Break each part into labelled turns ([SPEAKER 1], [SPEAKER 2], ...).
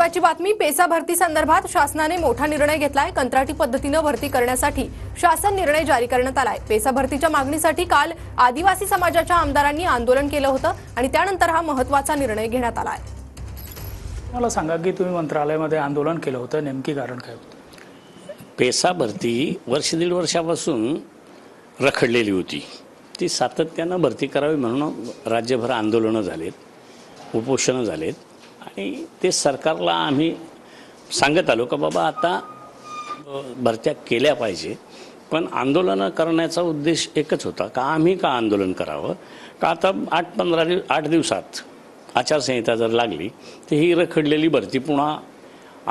[SPEAKER 1] महत्त्वाची बातमी पेसा भरती संदर्भात शासनाने मोठा निर्णय घेतलाय। कंत्राटी पद्धतीने भरती करण्यासाठी शासन निर्णय जारी करण्यात आलाय। पेसा भरतीच्या मागणीसाठी काल आदिवासी समाजाच्या आमदारांनी आंदोलन केलं होतं आणि त्यानंतर हा महत्त्वाचा निर्णय घेण्यात आलाय।
[SPEAKER 2] मला सांगा की तुम्ही मंत्रालयामध्ये आंदोलन केलं होतं, नेमकी कारण काय होतं?
[SPEAKER 3] पेसा भरती वर्ष दीड वर्षापासून रखडलेली होती। ती सातत्यानं भरती करावी म्हणून राज्यभर आंदोलनं झालेत, उपोषणं झालेत आणि ते सरकारला आम्ही सांगत आलो का बाबा आता भरत्या केल्या पाहिजे। पण आंदोलनं करण्याचा उद्देश एकच होता का आम्ही का आंदोलन करावं, का आता 8 दिवसात आचारसंहिता जर लागली तर ही रखडलेली भरती पुन्हा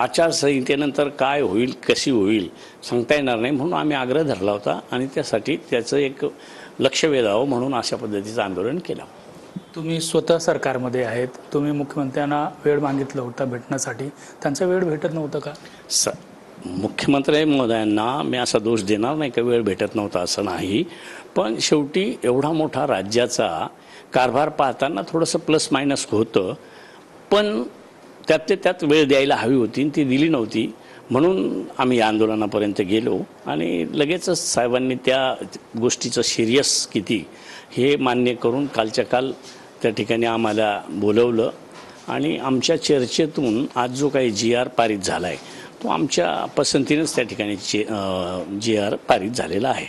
[SPEAKER 3] आचारसंहितेनंतर काय होईल कशी होईल सांगता येणार नाही, म्हणून आम्ही आग्रह धरला होता आणि त्यासाठी त्याचं एक लक्ष वेधावं म्हणून अशा पद्धतीचं आंदोलन केलं।
[SPEAKER 2] तुम्ही स्वतः सरकारमध्ये आहेत, तुम्ही मुख्यमंत्र्यांना वेळ मागितलं होता भेटण्यासाठी, त्यांचा वेळ भेटत नव्हता का?
[SPEAKER 3] मुख्यमंत्री महोदयांना मी असा दोष देणार नाही का वेळ भेटत नव्हता असं नाही, पण शेवटी एवढा मोठा राज्याचा कारभार पाहताना थोडंसं प्लस मायनस होतं, पण त्यात वेळ द्यायला हवी होती ती दिली नव्हती, म्हणून आम्ही आंदोलनापर्यंत गेलो आणि लगेचच साहेबांनी त्या गोष्टीचं सिरियस किती हे मान्य करून कालच्या काल त्या ठिकाणी आम्हाला बोलवलं आणि आमच्या चर्चेतून आज जो काही GR पारित झाला आहे तो आमच्या पसंतीनेच त्या ठिकाणी GR पारित झालेला आहे।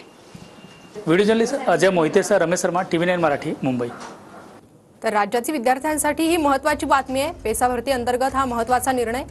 [SPEAKER 2] व्हिडिओ जर्नलिस्ट अजय मोहितेसह रमेश शर्मा, TV9 मराठी, मुंबई।
[SPEAKER 1] तर राज्यातील विद्यार्थ्यांसाठी ही महत्त्वाची बातमी आहे। पेसा भरती अंतर्गत हा महत्त्वाचा निर्णय।